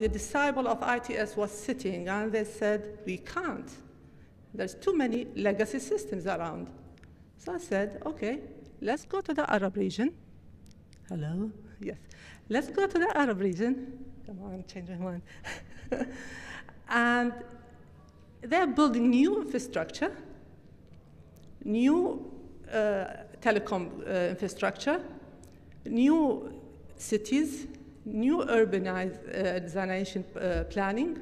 The disciple of ITS was sitting, and they said, we can't. There's too many legacy systems around. So I said, okay, let's go to the Arab region. Hello? Yes. Let's go to the Arab region. Come on, change my mind. And they're building new infrastructure, new telecom infrastructure, new cities, new urbanization planning,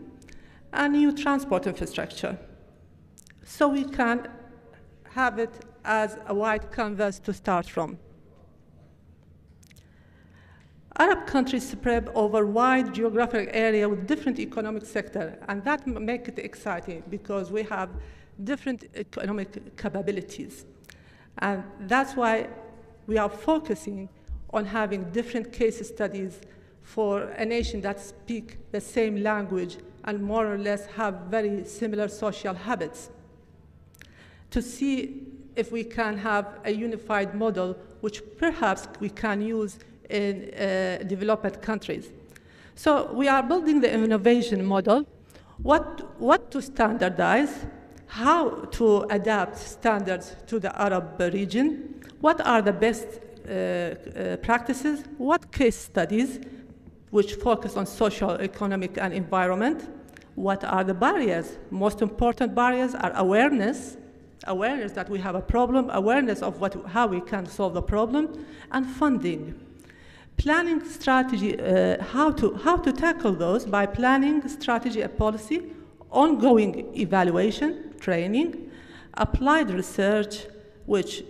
and new transport infrastructure. So we can have it as a wide canvas to start from. Arab countries spread over a wide geographic area with different economic sectors, and that makes it exciting because we have different economic capabilities. And that's why we are focusing on having different case studies for a nation that speaks the same language and more or less have very similar social habits, to see if we can have a unified model which perhaps we can use in developed countries. So we are building the innovation model, what to standardize, how to adapt standards to the Arab region, what are the best practices, what case studies which focus on social, economic, and environment, what are the barriers. Most important barriers are awareness that we have a problem, awareness of how we can solve the problem, and funding. Planning strategy, how to tackle those by planning strategy and policy, ongoing evaluation, training, applied research, which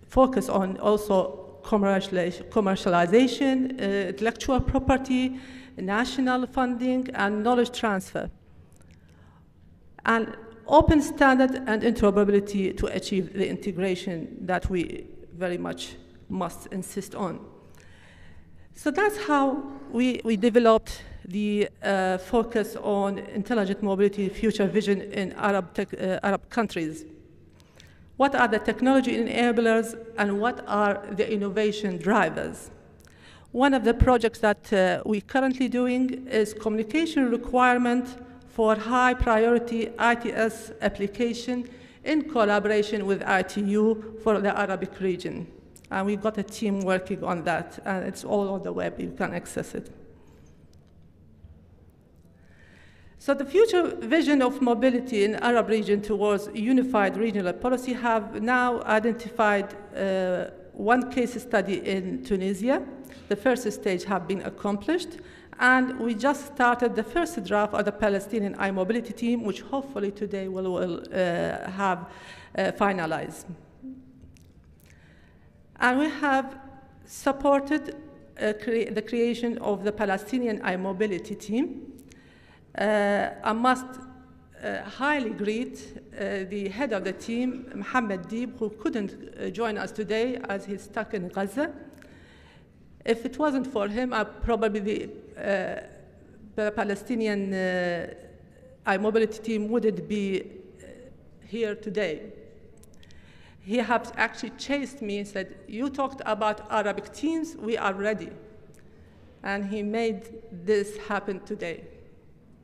focus on also commercialization, intellectual property, national funding, and knowledge transfer. And open standard and interoperability to achieve the integration that we very much must insist on. So that's how we developed the focus on intelligent mobility future vision in Arab countries. What are the technology enablers and what are the innovation drivers? One of the projects that we're currently doing is communication requirement for high priority ITS application in collaboration with ITU for the Arabic region. And we've got a team working on that, and it's all on the web, you can access it. So the future vision of mobility in Arab region towards unified regional policy have now identified one case study in Tunisia. The first stage have been accomplished, and we just started the first draft of the Palestinian iMobility team, which hopefully today will have finalized. And we have supported the creation of the Palestinian iMobility team. I must highly greet the head of the team, Mohammed Deeb, who couldn't join us today as he's stuck in Gaza. If it wasn't for him, probably the Palestinian iMobility team wouldn't be here today. He has actually chased me and said, you talked about Arabic teams, we are ready. And he made this happen today.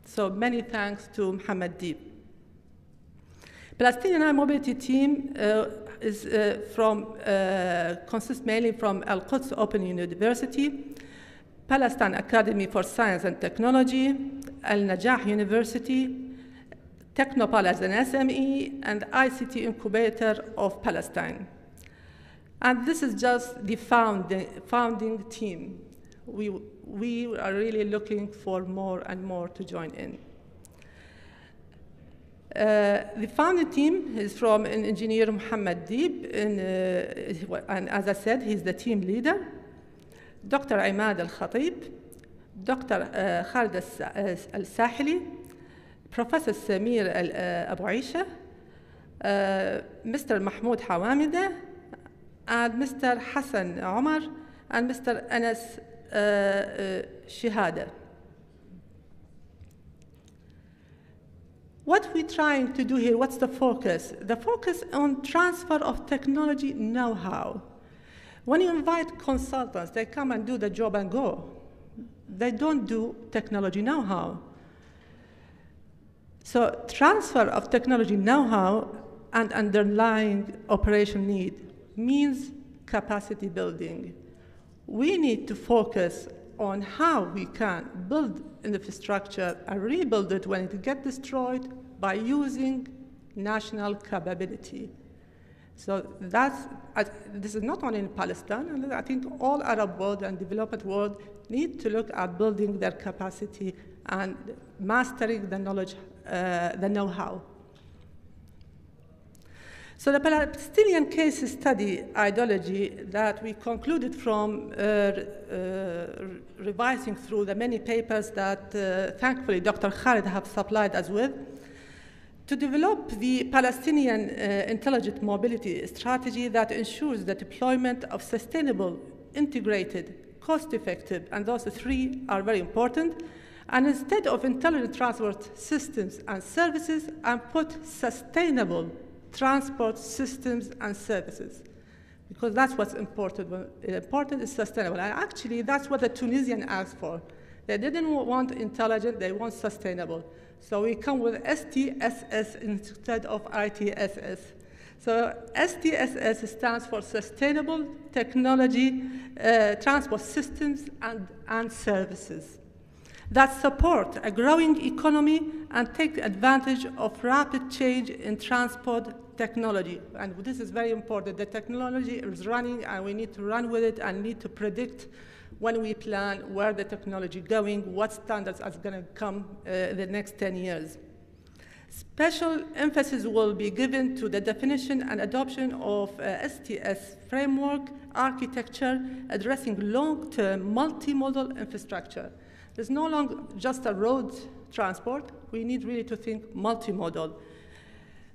So many thanks to Mohammed Deeb. Palestinian iMobility team consists mainly from Al-Quds Open University, Palestine Academy for Science and Technology, Al-Najah University, Technopal as an SME, and ICT Incubator of Palestine. And this is just the founding team. We are really looking for more and more to join in. The founding team is from engineer Mohammed Deeb, and as I said, he's the team leader, Dr. Imad Al-Khatib, Dr. Khalid Al-Sahili, Professor Samir Abu Aisha, Mr. Mahmoud Hawamida, and Mr. Hassan Omar, and Mr. Anas Shihada. What we're trying to do here, what's the focus? The focus on transfer of technology know-how. When you invite consultants, they come and do the job and go. they don't do technology know-how. So transfer of technology know-how and underlying operation need means capacity building. We need to focus on how we can build infrastructure and rebuild it when it gets destroyed by using national capability. So this is not only in Palestine, and I think all Arab world and developed world need to look at building their capacity and mastering the knowledge, the know-how. So the Palestinian case study ideology that we concluded from revising through the many papers that thankfully Dr. Khalid have supplied us with, to develop the Palestinian intelligent mobility strategy that ensures the deployment of sustainable, integrated, cost-effective, and those three are very important, and instead of intelligent transport systems and services, and put sustainable transport systems and services, because that's what's important. Important is sustainable, and actually that's what the Tunisians asked for. They didn't want intelligent, they want sustainable. So we come with STSS instead of ITSS. So STSS stands for Sustainable Technology Transport Systems and Services that support a growing economy and take advantage of rapid change in transport technology. And this is very important. The technology is running, and we need to run with it and need to predict when we plan where the technology is going, what standards are going to come in the next 10 years. Special emphasis will be given to the definition and adoption of STS framework architecture addressing long-term multimodal infrastructure. There's no longer just a road transport. We need really to think multimodal.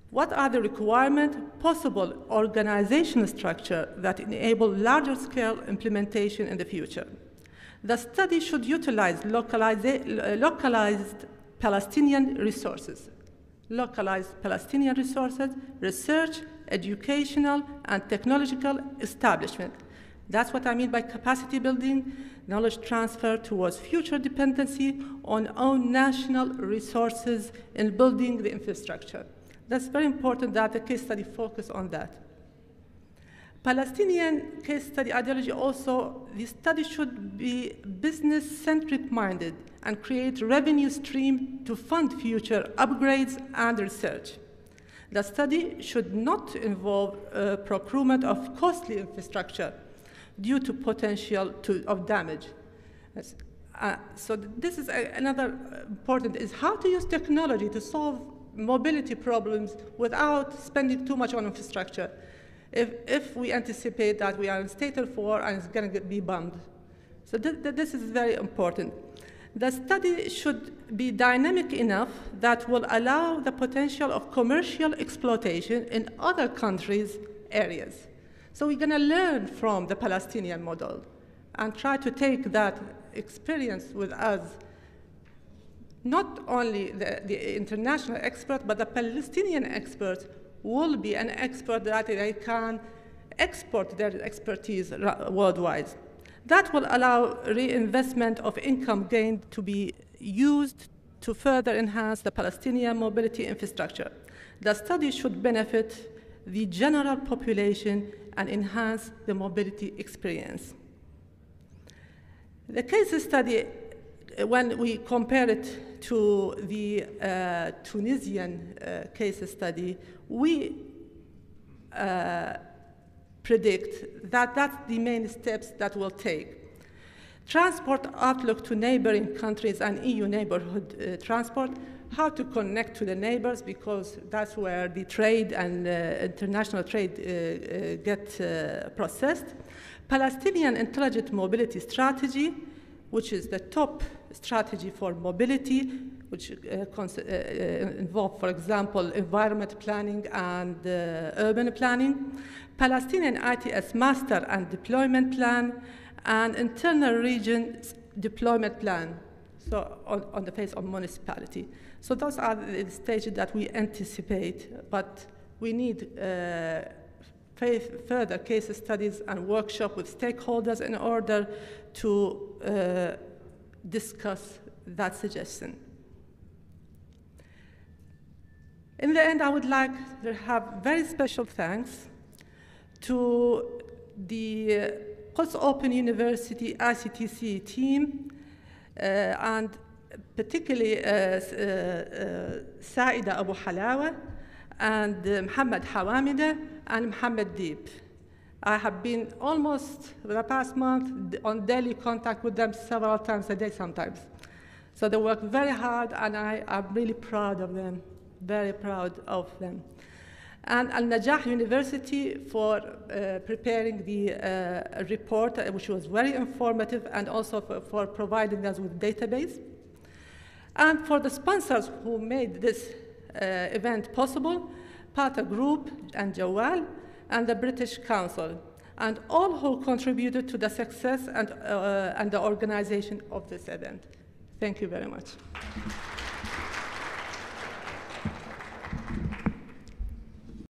What are the requirements? Possible organizational structure that enable larger scale implementation in the future. The study should utilize localized Palestinian resources. Localized Palestinian resources, research, educational, and technological establishment. That's what I mean by capacity building, knowledge transfer towards future dependency on own national resources in building the infrastructure. That's very important that the case study focus on that. Palestinian case study ideology also, the study should be business-centric minded and create revenue stream to fund future upgrades and research. The study should not involve procurement of costly infrastructure due to potential of damage. So this is another important, is how to use technology to solve mobility problems without spending too much on infrastructure. If we anticipate that we are in state of war and it's going to be bombed. So this is very important. The study should be dynamic enough that will allow the potential of commercial exploitation in other countries' areas. So we're going to learn from the Palestinian model and try to take that experience with us. Not only the international expert, but the Palestinian experts will be an expert that they can export their expertise worldwide. That will allow reinvestment of income gained to be used to further enhance the Palestinian mobility infrastructure. The study should benefit the general population and enhance the mobility experience. The case study, when we compare it to the Tunisian case study, we predict that that's the main steps that we'll take. Transport outlook to neighboring countries and EU neighborhood transport, how to connect to the neighbors, because that's where the trade and international trade get processed. Palestinian intelligent mobility strategy, which is the top strategy for mobility, which involve, for example, environment planning and urban planning. Palestinian ITS master and deployment plan, and internal region deployment plan, so on the face of municipality. So those are the stages that we anticipate, but we need further case studies and workshop with stakeholders in order to discuss that suggestion. In the end, I would like to have very special thanks to the Quds Open University ICTC team, and particularly Saida Abu Halawa and Mohammed Hawamida and Mohammed Deep. I have been almost for the past month on daily contact with them several times a day sometimes. So they work very hard, and I am really proud of them, very proud of them. And Al-Najah University for preparing the report, which was very informative, and also for providing us with database. And for the sponsors who made this event possible, Pata Group and Jawal, and the British Council, and all who contributed to the success and the organization of this event. Thank you very much.